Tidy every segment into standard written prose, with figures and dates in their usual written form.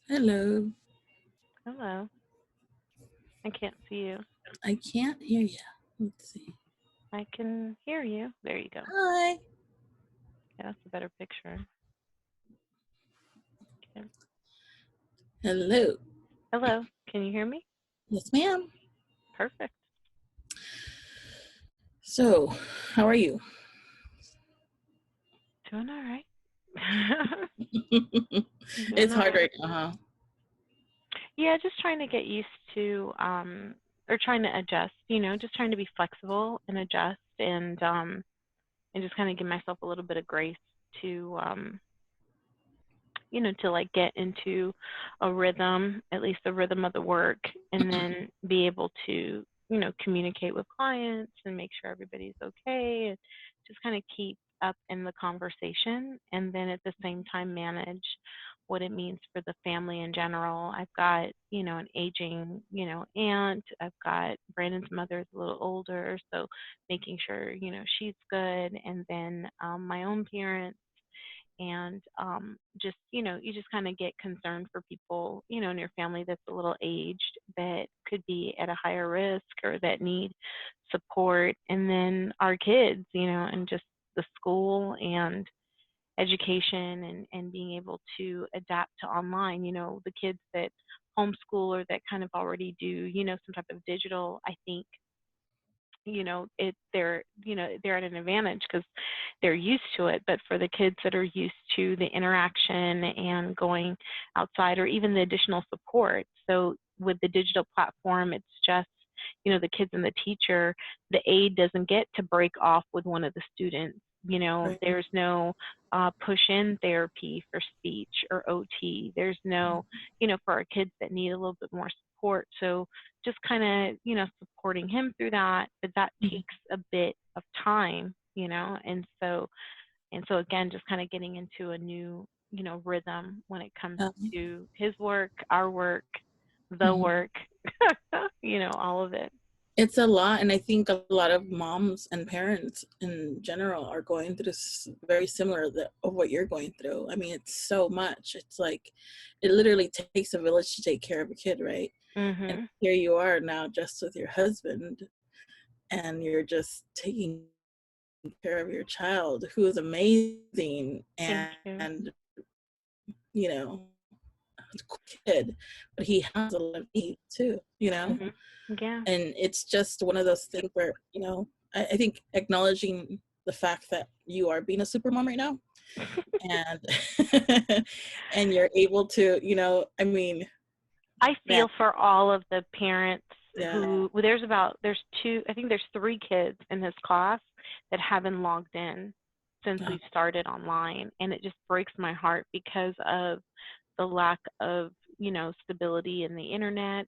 Hello. Hello. I can't see you. I can't hear you. Let's see. I can hear you. There you go. Hi. Yeah, that's a better picture. Okay. Hello. Hello. Can you hear me? Yes, ma'am. Perfect. So, how are you? Doing all right. It's Doing all hard right. right now, huh? Yeah, just trying to get used to or trying to adjust, just trying to be flexible and adjust and just kind of give myself a little bit of grace to to like get into a rhythm, at least the rhythm of the work, and then be able to, communicate with clients and make sure everybody's okay and just kind of keep up in the conversation and then at the same time manage what it means for the family in general. I've got, an aging, aunt. I've got Brandon's mother is a little older, so making sure, she's good. And then my own parents and just you just kind of get concerned for people in your family that's a little aged that could be at a higher risk or that need support, and then our kids, and just the school and education and being able to adapt to online, the kids that homeschool or that kind of already do some type of digital. I think they're at an advantage because they're used to it. But for the kids that are used to the interaction and going outside or even the additional support, so with the digital platform, it's just the kids and the teacher, the aide doesn't get to break off with one of the students. Right. There's no push in therapy for speech or OT. There's no, for our kids that need a little bit more support. So just kind of, supporting him through that, but that Mhm. takes a bit of time, and so again, just kind of getting into a new, rhythm when it comes Um, to his work, our work, the mhm. work, all of it. It's a lot, and I think a lot of moms and parents in general are going through this very similar of what you're going through. I mean, it's so much. It's like it literally takes a village to take care of a kid, right? And Mhm. here you are now, just with your husband, and you're just taking care of your child, who is amazing, Thank you. and you know, a cool kid, but he has a lot of needs too, Mhm. Yeah. and it's just one of those things where, I think acknowledging the fact that you are being a super mom right now, and and you're able to, I mean, I man, feel for all of the parents yeah, who, well, there's two, I think there's three kids in this class that haven't logged in since uh, we've started online, and it just breaks my heart because of the lack of, stability in the internet,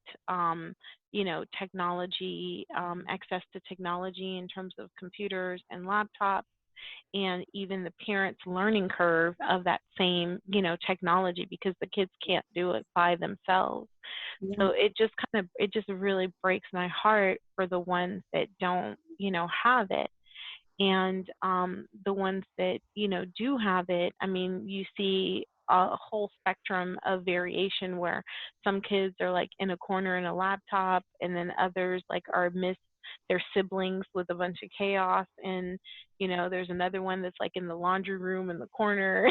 technology, access to technology in terms of computers and laptops, and even the parents' learning curve of that same, technology because the kids can't do it by themselves. yeah, So it just really breaks my heart for the ones that don't, have it. And the ones that, do have it, I mean, you see a whole spectrum of variation where some kids are like in a corner in a laptop, and then others like are miss their siblings with a bunch of chaos, and there's another one that's like in the laundry room in the corner.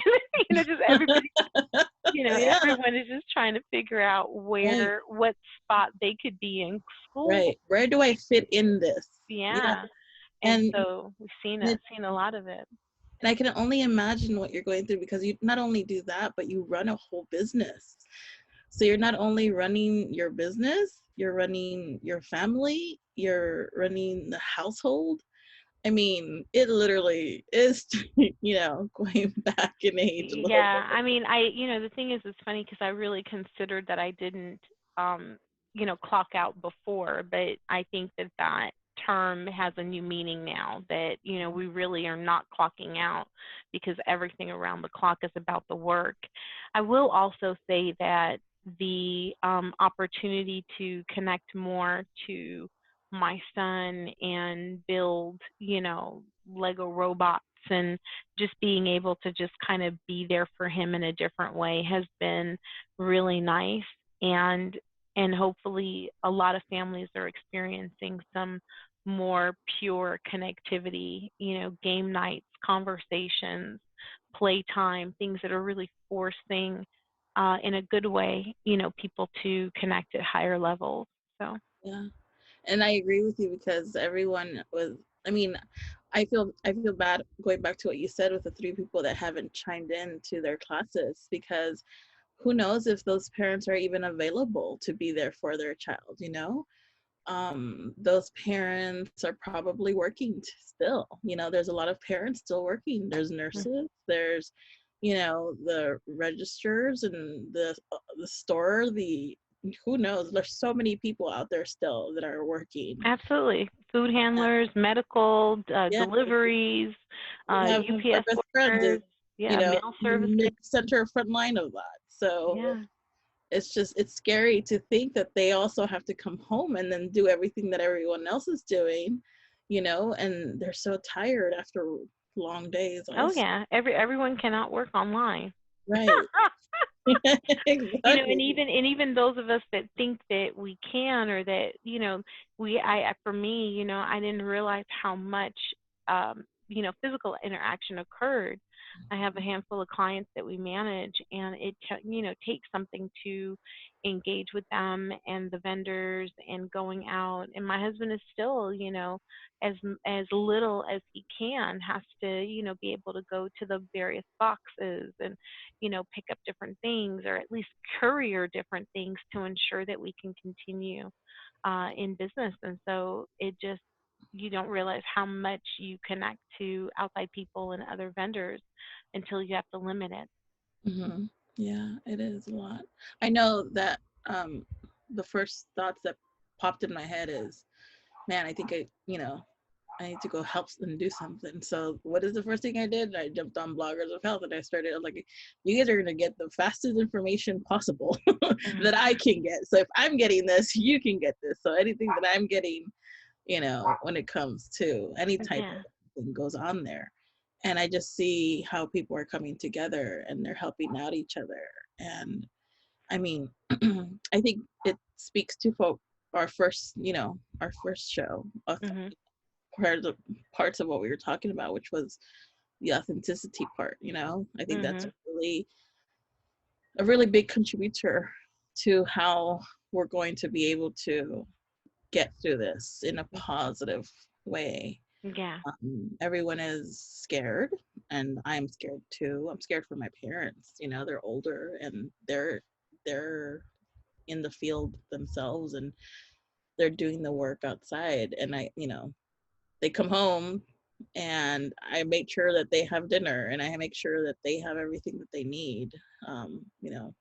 Just everybody, yeah, everyone is just trying to figure out right, what spot they could be in school. right. Where do I fit in this? Yeah. And And so we've seen a lot of it. And I can only imagine what you're going through, because you not only do that, but you run a whole business. So you're not only running your business, you're running your family, you're running the household. I mean, it literally is, going back in age a little Yeah, bit. I mean, the thing is, it's funny because I really considered that I didn't, um, clock out before, but I think that that term has a new meaning now that, we really are not clocking out because everything around the clock is about the work. I will also say that the opportunity to connect more to my son and build, Lego robots and just being able to just kind of be there for him in a different way has been really nice. And hopefully a lot of families are experiencing some more pure connectivity, game nights, conversations, playtime, things that are really forcing in a good way, people to connect at higher levels. So Yeah. And I agree with you because everyone was, I mean, I feel bad going back to what you said with the 3 people that haven't chimed in to their classes, because who knows if those parents are even available to be there for their child. Those parents are probably working still. There's a lot of parents still working. There's nurses, there's the registers and the store, who knows, there's so many people out there still that are working. absolutely. Food handlers, medical, Yeah, deliveries, we have our UPS best friends workers, mail in services. the center front line of that. So Yeah. it's scary to think that they also have to come home and then do everything that everyone else is doing, and they're so tired after long days Oh also. yeah. Everyone cannot work online. Right. And Exactly. even those of us that think that we can, or that for me, I didn't realize how much physical interaction occurred. I have a handful of clients that we manage, and it takes something to engage with them and the vendors and going out. And my husband is still, as little as he can, has to be able to go to the various boxes and pick up different things, or at least courier different things to ensure that we can continue in business. And so it just, you don't realize how much you connect to outside people and other vendors until you have to limit it. Mm-hmm. Yeah, it is a lot. I know that the first thoughts that popped in my head is, man, I think I need to go help and do something. So what is the first thing I did? I jumped on Bloggers of Health and I was like, you guys are going to get the fastest information possible that I can get. So if I'm getting this, you can get this. So anything that I'm getting, when it comes to any type Yeah. of thing goes on there. And I just see how people are coming together and they're helping out each other. And I mean, I think it speaks to our first show, Mm-hmm. parts of what we were talking about, which was the authenticity part. I think that's Mm-hmm. a really big contributor to how we're going to be able to get through this in a positive way. Yeah. Everyone is scared, and I'm scared too. I'm scared for my parents. They're older and they're in the field themselves, and they're doing the work outside. And they come home, and I make sure that they have dinner, and I make sure that they have everything that they need. Um, you know,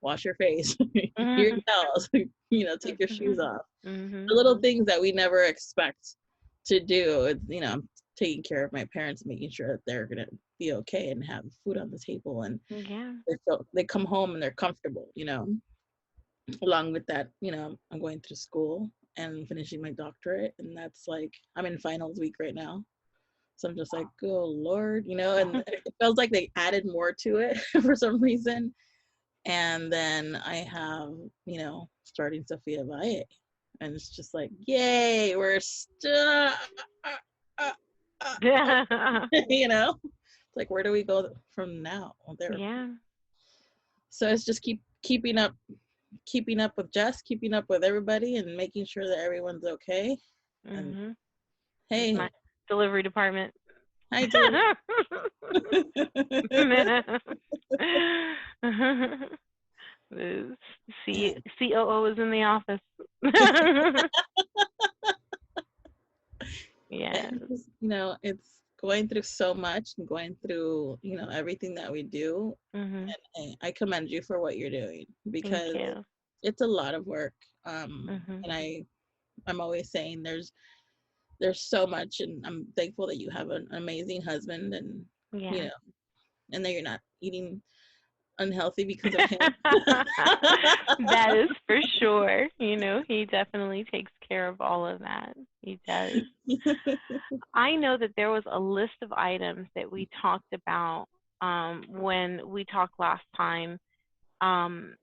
Wash your face, your Mm-hmm. towels, take your shoes off. Mm-hmm. The little things that we never expect to do. I'm taking care of my parents, making sure that they're gonna be okay and have food on the table, and Yeah. they come home and they're comfortable. Along with that, I'm going through school and finishing my doctorate, and that's like I'm in finals week right now. So I'm just like, oh Lord, and it feels like they added more to it for some reason. And then I have, starting Sofia Valle. And it's just like, yay, we're still, It's like, where do we go from now? There. Yeah. So it's just keeping up with Jess, keeping up with everybody, and making sure that everyone's okay. And Mm-hmm. It's hey, my delivery department. hi, Dylan. The COO is in the office. Yeah. And just, it's going through so much and going through, everything that we do. Mm-hmm. And I commend you for what you're doing, Thank because you. it's a lot of work. Mm-hmm. And I'm always saying there's so much, and I'm thankful that you have an amazing husband, and Yeah. and that you're not eating unhealthy because of him. That is for sure. You know, he definitely takes care of all of that. He does. I know that there was a list of items that we talked about when we talked last time. Um,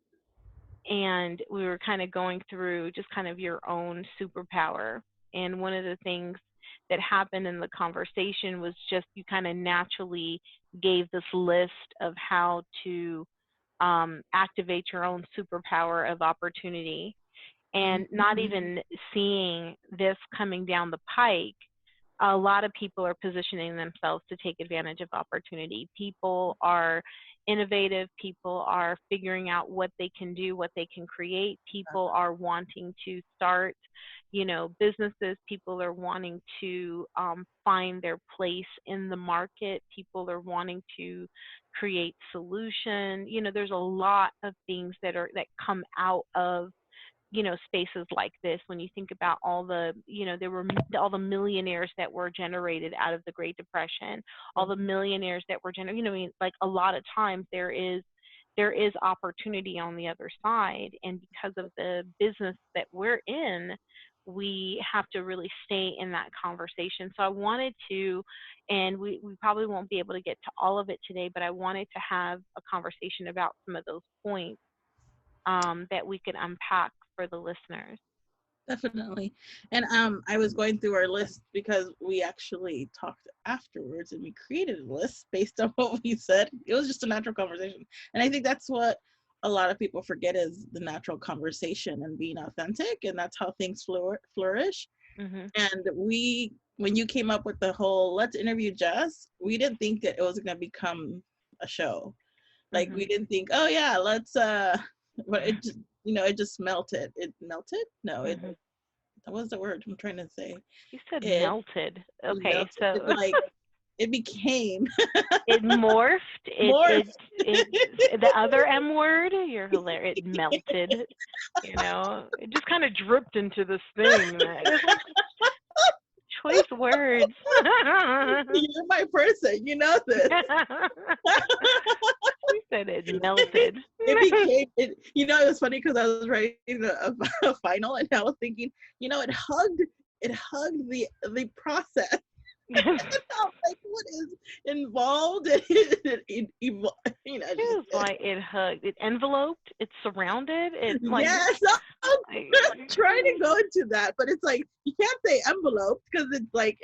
and we were kind of going through just kind of your own superpower. And one of the things that happened in the conversation was just you kind of naturally gave this list of how to activate your own superpower of opportunity. And not even seeing this coming down the pike, a lot of people are positioning themselves to take advantage of opportunity. People are innovative. People are figuring out what they can do, what they can create. People are wanting to start, you know, businesses. People are wanting to find their place in the market. People are wanting to create solution. You know, there's a lot of things that come out of, you know, spaces like this. When you think about all the, you know, there were all the millionaires that were generated out of the Great Depression, all the millionaires that were generated, you know, I mean, like a lot of times there is opportunity on the other side. And because of the business that we're in, we have to really stay in that conversation. So I wanted to, and we probably won't be able to get to all of it today, but I wanted to have a conversation about some of those points that we could unpack for the listeners. Definitely. And I was going through our list because we actually talked afterwards and we created a list based on what we said. It was just a natural conversation. And I think that's what a lot of people forget is the natural conversation and being authentic, and that's how things flourish. And when you came up with the whole let's interview Jess, we didn't think that it was going to become a show. Like we didn't think, oh yeah, let's but it just, you know, it just melted. It melted? No, it that was the word I'm trying to say. You said It melted. Okay, melted. so It, like it became it morphed. morphed. It the other M word. You're hilarious. It melted. You know, it just kind of dripped into this thing. It's like choice words. You're my person. You know this. She said it melted. It became it. You know, it was funny because I was writing a final, and I was thinking, you know, it hugged the process. Like, what is involved? It evolved. You know, It was like it hugged, it enveloped, it surrounded, it like. yes. I'm trying to go into that, but it's like you can't say envelope because it's like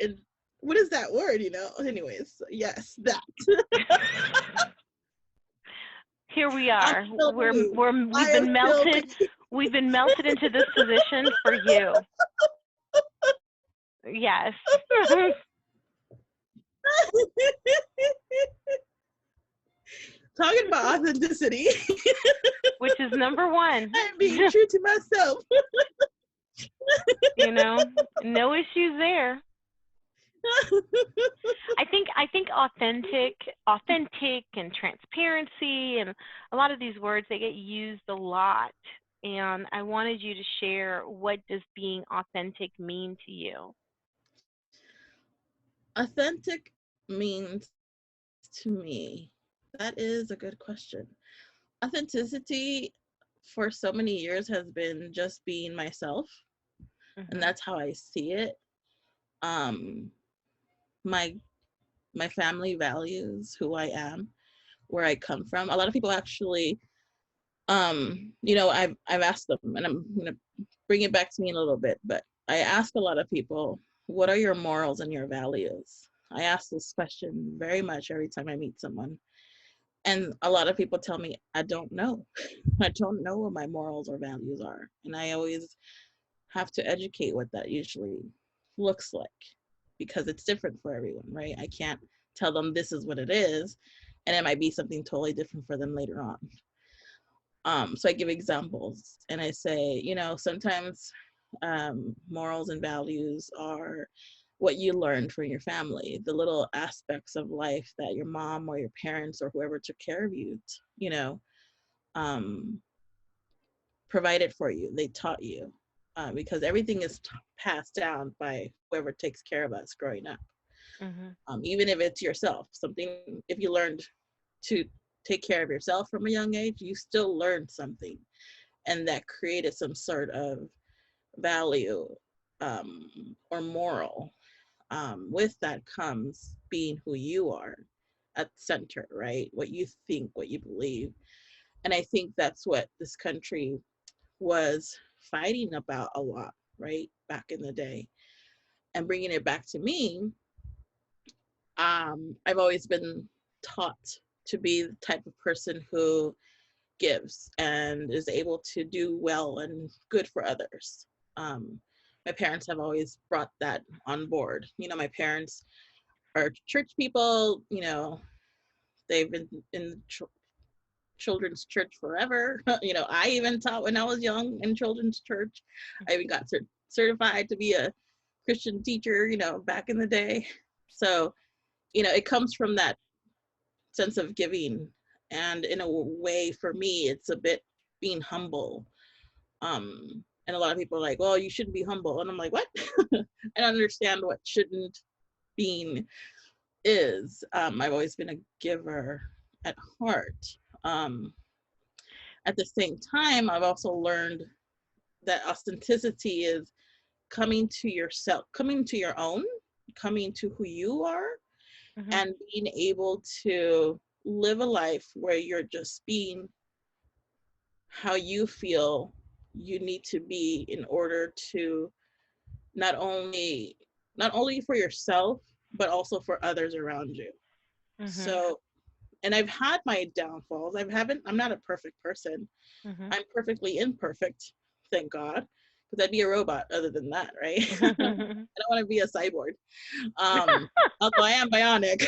what is that word? You know. Anyways, yes, that. Here we are. We've been melted. We've been melted into this position for you. Yes. Talking about authenticity, which is number one. I'm being true to myself. You know, no issues there. I think authentic and transparency and a lot of these words, they get used a lot. And I wanted you to share, what does being authentic mean to you? Authentic means to me, that is a good question. Authenticity for so many years has been just being myself. And that's how I see it. My family values who I am, where I come from. A lot of people actually, you know, I've asked them, and I'm gonna bring it back to me in a little bit, but I ask a lot of people, what are your morals and your values? I ask this question very much every time I meet someone. And a lot of people tell me, I don't know. I don't know what my morals or values are. And I always have to educate what that usually looks like, because it's different for everyone, right? I can't tell them this is what it is, and it might be something totally different for them later on. So I give examples, and I say, you know, sometimes morals and values are what you learned from your family, the little aspects of life that your mom or your parents or whoever took care of you, you know, provided for you. They taught you, because everything is passed down by whoever takes care of us growing up. Even if it's yourself, something, if you learned to take care of yourself from a young age, you still learned something, and that created some sort of value, or moral. With that comes being who you are at the center, right? What you think, what you believe. And I think that's what this country was fighting about a lot, right? Back in the day. And bringing it back to me, I've always been taught to be the type of person who gives and is able to do well and good for others. My parents have always brought that on board. My parents are church people. They've been in children's church forever. I even taught when I was young in children's church. I even got certified to be a Christian teacher, back in the day. So, it comes from that sense of giving. And in a way, for me, it's a bit being humble. And a lot of people are like, well, you shouldn't be humble. And I'm like, what? I don't understand what shouldn't being is. I've always been a giver at heart. At the same time, I've also learned that authenticity is coming to yourself, coming to your own, coming to who you are, and being able to live a life where you're just being how you feel you need to be in order to not only for yourself, but also for others around you. So, and I've had my downfalls. I'm not a perfect person. I'm perfectly imperfect, thank God, because I'd be a robot other than that, right? I don't want to be a cyborg. Although I am bionic.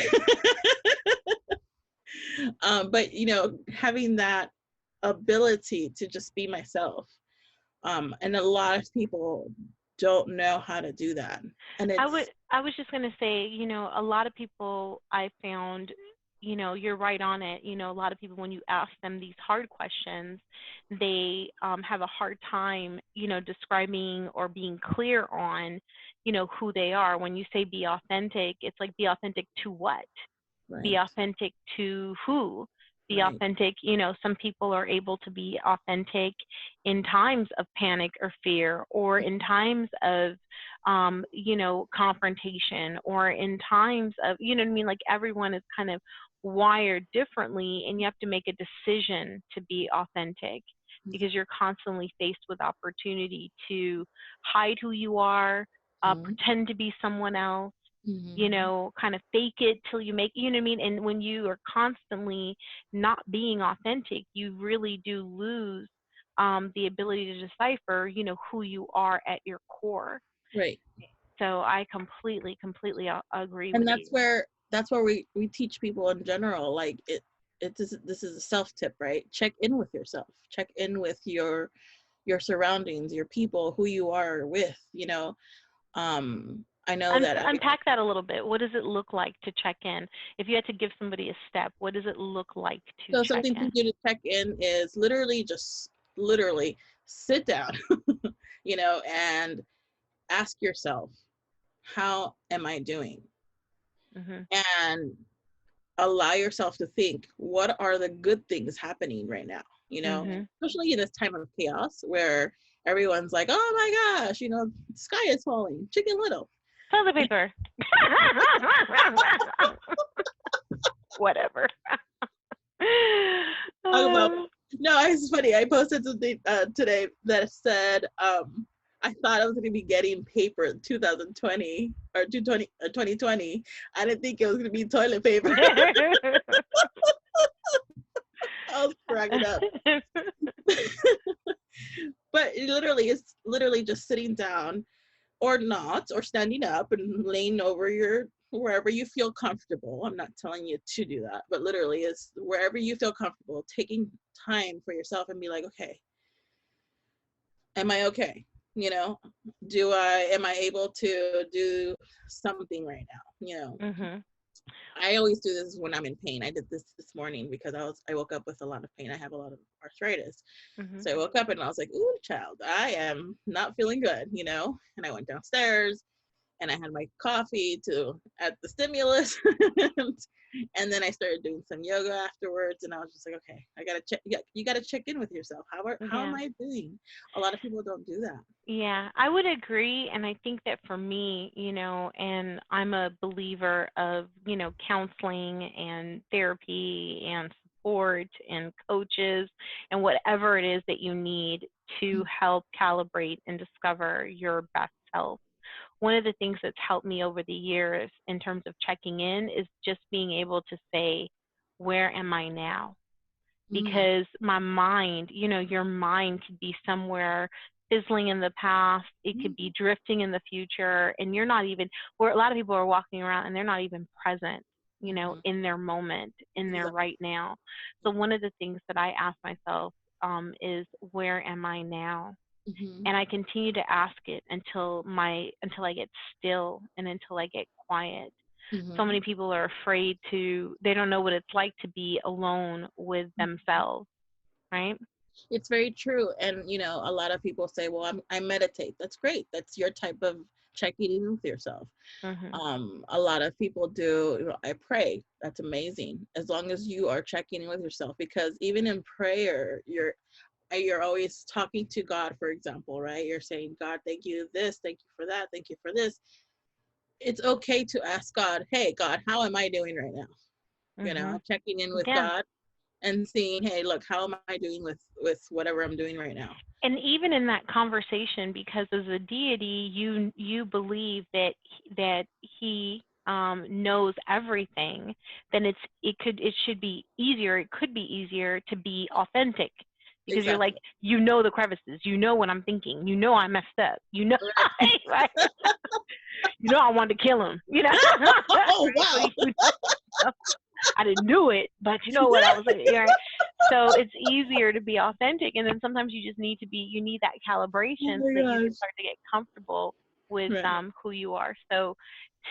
But having that ability to just be myself. And a lot of people don't know how to do that. And I was just going to say, a lot of people I found, you're right on it. A lot of people, when you ask them these hard questions, they have a hard time, describing or being clear on, who they are. When you say be authentic, it's like, be authentic to what? right. Be authentic to who? Be Right. authentic. Some people are able to be authentic in times of panic or fear, or in times of, confrontation, or in times of, what I mean? Like, everyone is kind of wired differently, and you have to make a decision to be authentic, because you're constantly faced with opportunity to hide who you are, pretend to be someone else, kind of fake it till you make, what I mean? And when you are constantly not being authentic, you really do lose the ability to decipher, who you are at your core. Right. So I completely agree And with you. that's where we teach people in general, like this is a self tip, right? Check in with yourself. Check in with your surroundings, your people, who you are with, I know that Unpack that a little bit. What does it look like to check in? If you had to give somebody a step, what does it look like to so check something in? to do to check in is literally sit down, and ask yourself, how am I doing? And allow yourself to think, what are the good things happening right now? Especially in this time of chaos where everyone's like, oh my gosh, the sky is falling, Chicken Little. Toilet paper. Whatever. No, it's funny. I posted something today that said, I thought I was going to be getting paper in 2020 or 2020. I didn't think it was going to be toilet paper. I was cracking up. But it's literally just sitting down, or not, or standing up and laying over wherever you feel comfortable. I'm not telling you to do that, but literally it's wherever you feel comfortable, taking time for yourself and be like, okay, am I okay? Am I able to do something right now? I always do this when I'm in pain. I did this morning because I woke up with a lot of pain. I have a lot of arthritis. So I woke up and I was like, ooh, child, I am not feeling good, and I went downstairs and I had my coffee to add the stimulus. And then I started doing some yoga afterwards, and I was just like, okay, I gotta check. Yeah, you gotta check in with yourself. How am Yeah. I doing? A lot of people don't do that. Yeah, I would agree. And I think that for me, and I'm a believer of, counseling and therapy and support and coaches and whatever it is that you need to help calibrate and discover your best self. One of the things that's helped me over the years in terms of checking in is just being able to say, where am I now? Mm, Because my mind, your mind could be somewhere fizzling in the past. It could be drifting in the future. And you're not even, where a lot of people are walking around and they're not even present, mm-hmm. in their moment, in their Exactly. right now. So one of the things that I ask myself is, where am I now? Mm-hmm. And I continue to ask it until I get still and until I get quiet. So Mm-hmm. many people are afraid they don't know what it's like to be alone with themselves, right? It's very true. And a lot of people say, well, I meditate. That's great. That's your type of checking in with yourself. Mhm. A lot of people do, I pray. That's amazing. As long as you are checking in with yourself, because even in prayer, you're always talking to God, for example, right? You're saying, God, thank you this, thank you for that, thank you for this. It's okay to ask God, hey, God, how am I doing right now? Mhm. Checking in with Yeah. God and seeing, hey, look, how am I doing with whatever I'm doing right now? And even in that conversation, because as a deity, you believe that he knows everything, then it should be easier. It could be easier to be authentic, because you're like, Exactly. the crevices, what I'm thinking, I messed up, right? I wanted to kill him, Oh, right? So wow. I didn't do it, but you know what I was like, right? So it's easier to be authentic, and then sometimes you need that Oh calibration so my that you can gosh. start to get comfortable with Right. who you are. So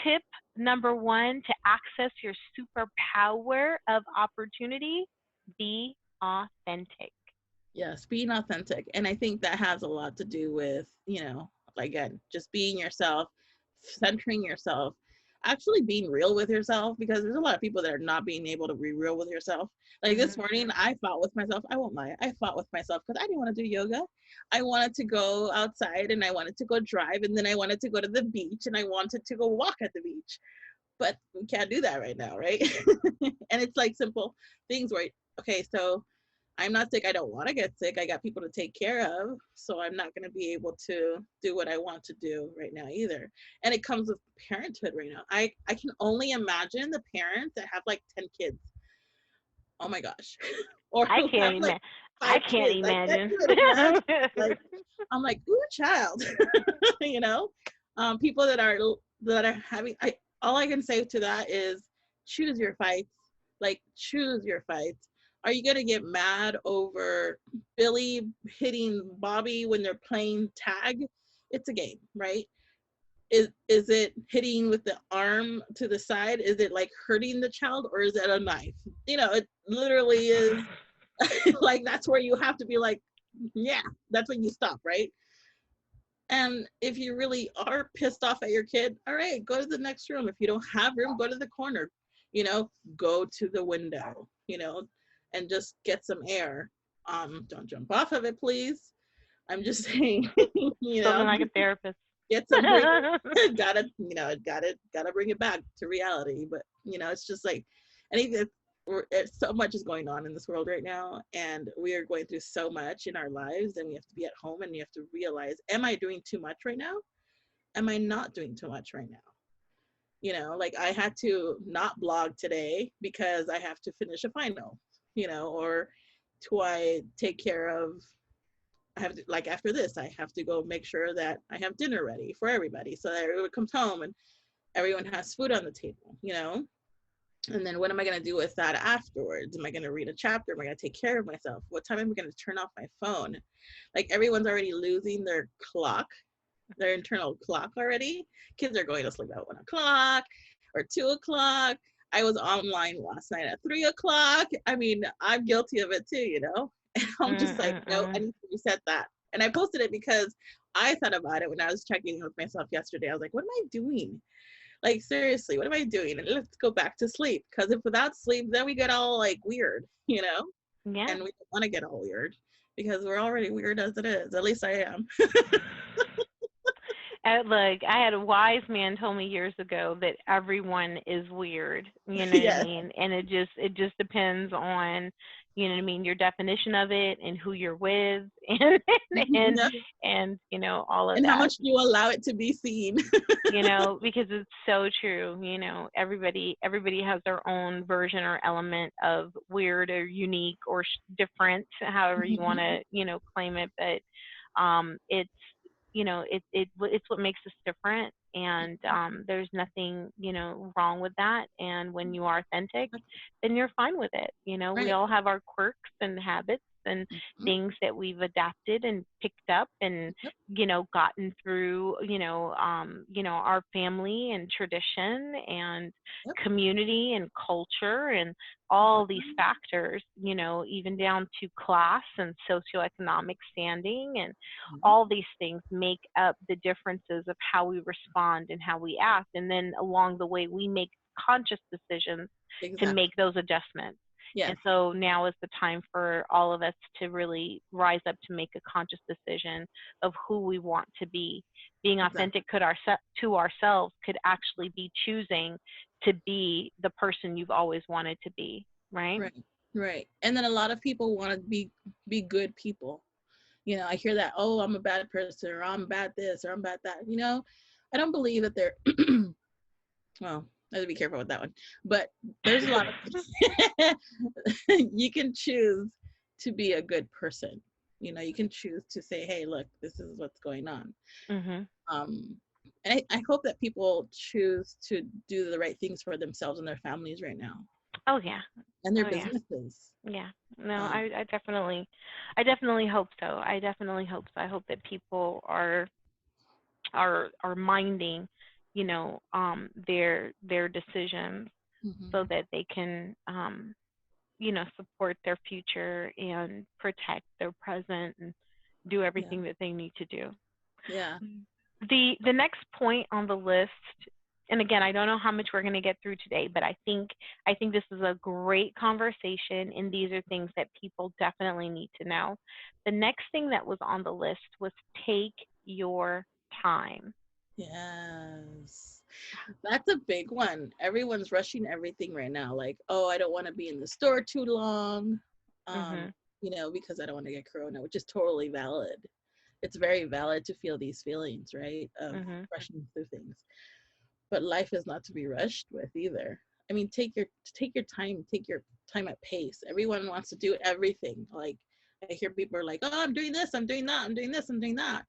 tip number 1 to access your superpower of opportunity: be authentic. Yes, being authentic. And I think that has a lot to do with, again, just being yourself, centering yourself, actually being real with yourself, because there's a lot of people that are not being able to be real with yourself. Like this Mhm. morning, I fought with myself. I won't lie. I fought with myself because I didn't want to do yoga. I wanted to go outside and I wanted to go drive, and then I wanted to go to the beach and I wanted to go walk at the beach. But we can't do that right now, right? And it's like simple things where, okay, so I'm not sick. I don't want to get sick. I got people to take care of. So I'm not going to be able to do what I want to do right now either. And it comes with parenthood right now. I can only imagine the parents that have like 10 kids. Oh my gosh. Or I who can't have like imagine. I five can't kids. I can't imagine. even imagine. Like, I'm like, ooh, child. you know? People that are having all I can say to that is choose your fights. Like choose your fights. Are you gonna get mad over Billy hitting Bobby when they're playing tag? It's a game, right? Is it hitting with the arm to the side? Is it like hurting the child, or is it a knife? It literally is. Like that's where you have to be like, yeah, that's when you stop, right? And if you really are pissed off at your kid, all right, go to the next room. If you don't have room, go to the corner, you know, go to the window, and just get some air. Don't jump off of it, please. I'm just saying, Spoken like a therapist. get some breathing. gotta bring it back to reality. But it's just like, I think that so much is going on in this world right now, and we are going through so much in our lives, and we have to be at home, and you have to realize, am I doing too much right now? Am I not doing too much right now? Like I had to not blog today because I have to finish a final, or do I take care of, I have to, like after this, I have to go make sure that I have dinner ready for everybody so that everyone comes home and everyone has food on the table. And then what am I going to do with that afterwards? Am I going to read a chapter? Am I going to take care of myself? What time am I going to turn off my phone? Like everyone's already losing their clock, their internal clock already. Kids are going to sleep at 1 o'clock or 2 o'clock. I was online last night at 3 o'clock. I mean, I'm guilty of it too. And I'm just like, no, I Mm-mm-mm. need to reset that. And I posted it because I thought about it when I was checking in with myself yesterday. I was like, what am I doing? Like, seriously, what am I doing? And let's go back to sleep. Because if without sleep, then we get all like weird, you know? Yeah. And we don't want to get all weird because we're already weird as it is. At least I am. Look, I had a wise man told me years ago that everyone is weird. You know what I Yeah. mean? And it just depends on, you know what I mean, your definition of it and who you're with and Yeah. and all of And how that. much do you allow it to be seen? Because it's so true. Everybody has their own version or element of weird or unique or different, however you want to, claim it. But it's it's what makes us different, and there's nothing wrong with that. And when you are authentic, then you're fine with it. We Right. all have our quirks and habits and Mhm. things that we've adapted and picked up and Yep. gotten through our family and tradition and Yep. community and culture and all these Mhm. factors, even down to class and socioeconomic standing, and Mhm. all these things make up the differences of how we respond and how we act. And then along the way, we make conscious decisions to Exactly. make those adjustments. And Yes. so now is the time for all of us to really rise up to make a conscious decision of who we want to be. Being Exactly. authentic to ourselves could actually be choosing to be the person you've always wanted to be, right? Right. Right. And then a lot of people want to be good people. I hear that, oh, I'm a bad person, or I'm bad this, or I'm bad that. I don't believe that they're well, I have to be careful with that one. But there's a lot of you can choose to be a good person. You can choose to say, hey, look, this is what's going on. Mhm. Um, and I hope that people choose to do the right things for themselves and their families right now Oh yeah. and their Oh yeah. businesses. Yeah. No, Um, I definitely hope so. I definitely hope so. I hope that people are minding, their decisions so mhm. that they can support their future and protect their present and do Yeah. everything that they need to do. Yeah. The next point on the list, and again, I don't know how much we're going to get through today, but I think this is a great conversation, and these are things that people definitely need to know. The next thing that was on the list was take your time. Yes. That's a big one. Everyone's rushing everything right now. Like, oh, I don't want to be in the store too long, um, Mhm. because I don't want to get corona, which is totally valid. It's very valid to feel these feelings, right? Of Mhm. rushing through things. But life is not to be rushed with either. I mean, take your time at pace. Everyone wants to do everything. Like, I hear people are like, oh, I'm doing this, I'm doing that, I'm doing this, I'm doing that.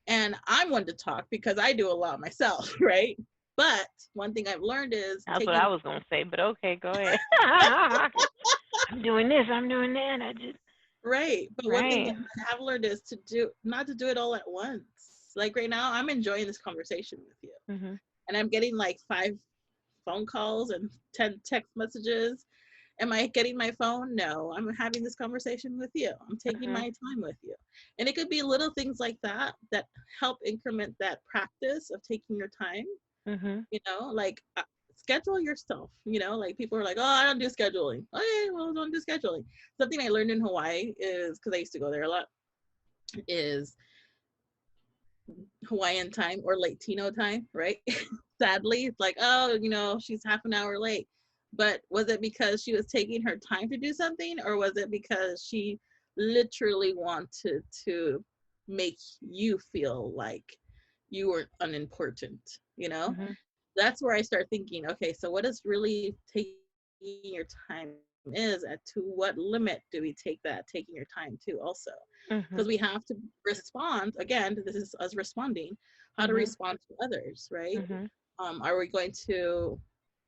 And I'm one to talk because I do a lot myself, right? But one thing I've learned is That's what I taking was gonna say, but okay, go ahead. I'm doing this. I'm doing that. I just right. But one thing right. that I have learned is to do not to do it all at once. Like right now, I'm enjoying this conversation with you, Mhm. and I'm getting like 5 phone calls and 10 text messages. Am I getting my phone? No, I'm having this conversation with you. I'm taking my Mhm. time with you. And it could be little things like that that help increment that practice of taking your time, Mhm. like schedule yourself, like people are like, oh, I don't do scheduling. Okay, well, don't do scheduling. Something I learned in Hawaii is, because I used to go there a lot, is Hawaiian time or Latino time, right? Sadly, it's like, oh, she's half an hour late. But was it because she was taking her time to do something, or was it because she literally wanted to make you feel like you were unimportant? Mhm. That's where I start thinking, okay, so what is really taking your time is, and to what limit do we take that taking your time to also? Because Mhm. we have to respond. Again, this is us responding, how to Mhm. respond to others, right? Mhm. Are we going to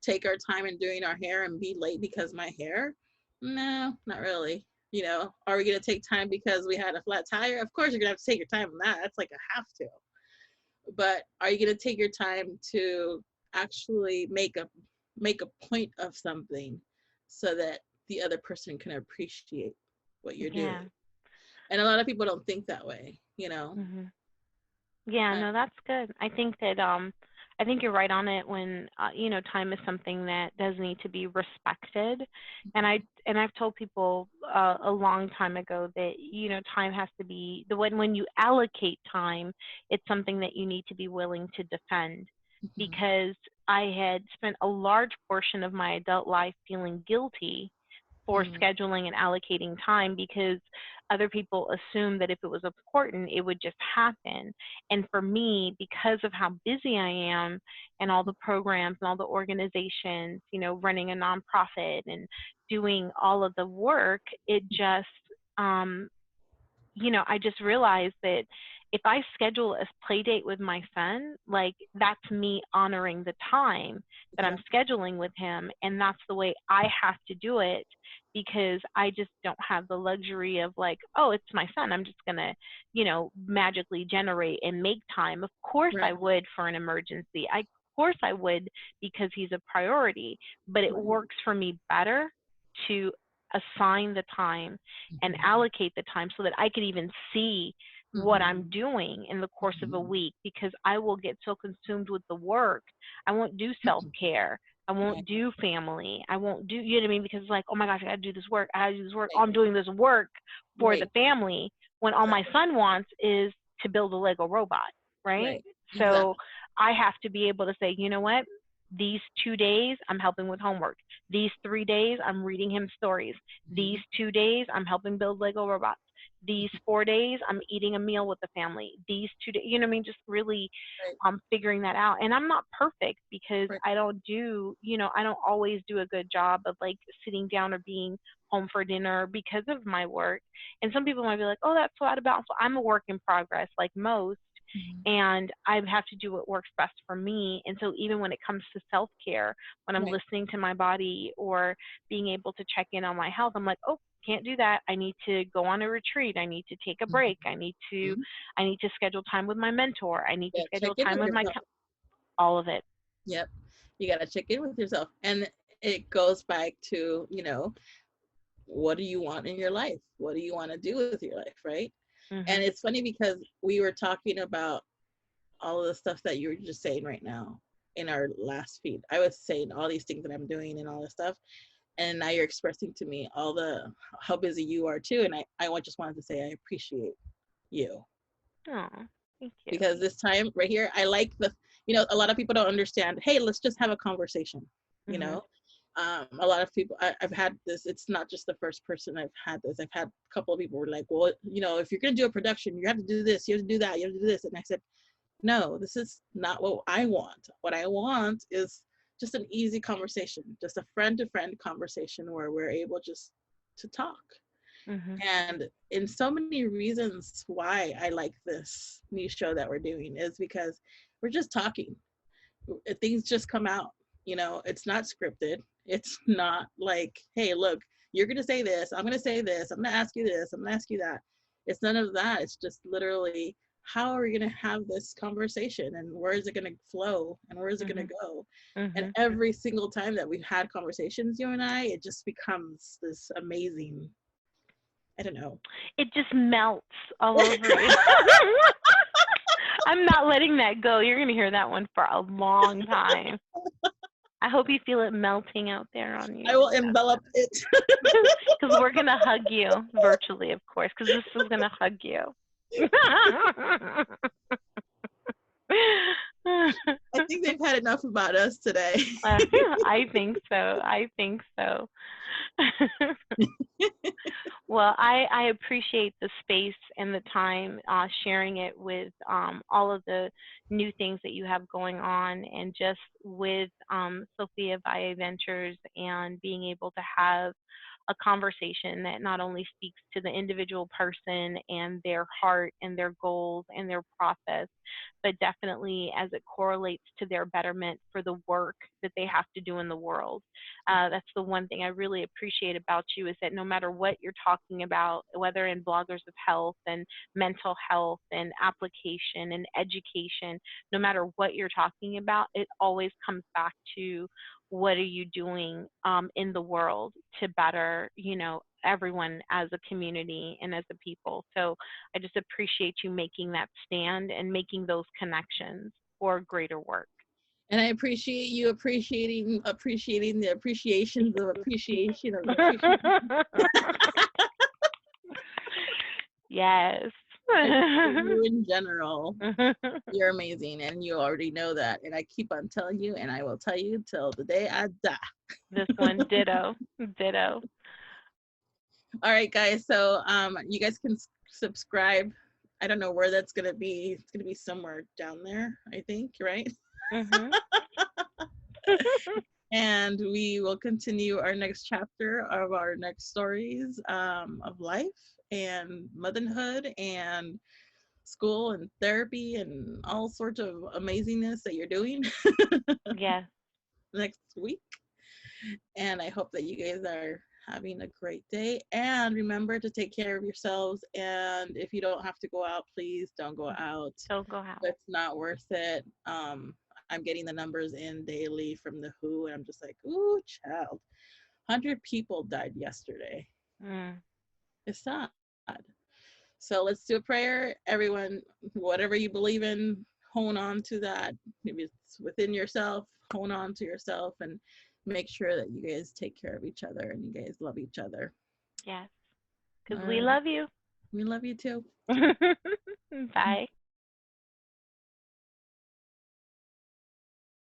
take our time in doing our hair and be late because my hair? No, not really. Are we going to take time because we had a flat tire? Of course, you're going to have to take your time on that. That's like a have to. But are you going to take your time to actually make a point of something so that the other person can appreciate what you're Yeah. doing? And a lot of people don't think that way, Hmm. Yeah, Uh, no, that's good. I think that I think you're right on it when time is something that does need to be respected. And I've told people a long time ago that time has to be the when you allocate time, it's something that you need to be willing to defend, mhm, because I had spent a large portion of my adult life feeling guilty for mhm, scheduling and allocating time, because other people assumed that if it was important, it would just happen. And for me, because of how busy I am and all the programs and all the organizations, running a nonprofit and doing all of the work, it just, um, I just realized that if I schedule a play date with my son, like that's me honoring the time that I'm yeah, scheduling with him. And that's the way I have to do it, because I just don't have the luxury of like, oh, it's my son, I'm just going to, magically generate and make time. Of course I right, would for an emergency. Of course I would, because he's a priority, but it right, works for me better to assign the time and mhm, allocate the time so that I could even see what mhm, I'm doing in the course of a mhm, week, because I will get so consumed with the work. I won't do self-care. I right, won't do family. I won't do, you know what I mean? Because it's like, oh my gosh, I got to do this work. I got to do this work. Oh, right, I'm doing this work for the right, family, when all my exactly, son wants is to build a Lego robot, right? right, So exactly, I have to be able to say, you know what? These 2 days, I'm helping with homework. These 3 days, I'm reading him stories. These mhm, 2 days, I'm helping build Lego robots. These 4 days, I'm eating a meal with the family. These 2 days, you know what I mean? Just really right, figuring that out. And I'm not perfect, because right, I don't do, I don't always do a good job of like sitting down or being home for dinner because of my work. And some people might be like, oh, that's so out of balance. Well, I'm a work in progress, like most, mhm, and I have to do what works best for me. And so even when it comes to self-care, when I'm right, listening to my body or being able to check in on my health, I'm like, oh, can't do that. I need to go on a retreat. I need to take a mhm, break. mhm. I need to schedule time with my mentor. I need to Yeah, check schedule in time with with my yourself. all of it. Yep. You got to check in with yourself. And it goes back to, what do you want in your life? What do you want to do with your life, right? And Mhm. it's funny because we were talking about all of the stuff that you're just saying right now in our last feed. I was saying all these things that I'm doing and all this stuff. And now you're expressing to me all the how busy you are too. And I just wanted to say I appreciate you, Oh, thank you. because this time right here, I like a lot of people don't understand. Hey, let's just have a conversation. You Mhm. know, a lot of people, I've had this. It's not just the first person I've had this. I've had a couple of people were like, well, if you're going to do a production, you have to do this, you have to do that, you have to do this. And I said, no, this is not what I want. What I want is just an easy conversation, just a friend to friend conversation where we're able just to talk. Mhm. And in so many reasons why I like this new show that we're doing is because we're just talking. Things just come out. It's not scripted. It's not like, hey, look, you're going to say this. I'm going to say this. I'm going to ask you this. I'm going to ask you that. It's none of that. It's just literally, how are we going to have this conversation, and where is it going to flow, and where is it going Mhm. to go? And Mhm. every single time that we've had conversations, you and I, it just becomes this amazing, I don't know. It just melts all over you. I'm not letting that go. You're going to hear that one for a long time. I hope you feel it melting out there on you. I will envelop it. Because we're going to hug you virtually, of course, because this is going to hug you. I think they've had enough about us today. I think so. I think so. Well, I appreciate the space and the time sharing it with all of the new things that you have going on, and just with Sofia Valle Ventures, and being able to have a conversation that not only speaks to the individual person and their heart and their goals and their process, but definitely as it correlates contributes to their betterment for the work that they have to do in the world. That's the one thing I really appreciate about you, is that no matter what you're talking about, whether in Bloggers of Health and mental health and application and education, no matter what you're talking about, it always comes back to what are you doing in the world to better, everyone as a community and as a people. So I just appreciate you making that stand and making those connections for greater work. And I appreciate you appreciating the appreciations of appreciation of the appreciation. Yes. You in general. You're amazing, and you already know that. And I keep on telling you, and I will tell you till the day I die. This one, ditto. Ditto. All right, guys. So you guys can subscribe. I don't know where that's gonna be. It's gonna be somewhere down there, I think, right? Mm-hmm. And we will continue our next chapter of our next stories of life and motherhood and school and therapy and all sorts of amazingness that you're doing. Yes. Next week. And I hope that you guys are having a great day. And remember to take care of yourselves. And if you don't have to go out, please don't go out. Don't go out. It's not worth it. I'm getting the numbers in daily from the WHO, and I'm just like, ooh, child. 100 people died yesterday. It's sad. So let's do a prayer. Everyone, whatever you believe in, hone on to that. Maybe it's within yourself, hone on to yourself, and make sure that you guys take care of each other and you guys love each other. Yes. Because we love you. We love you too. Bye.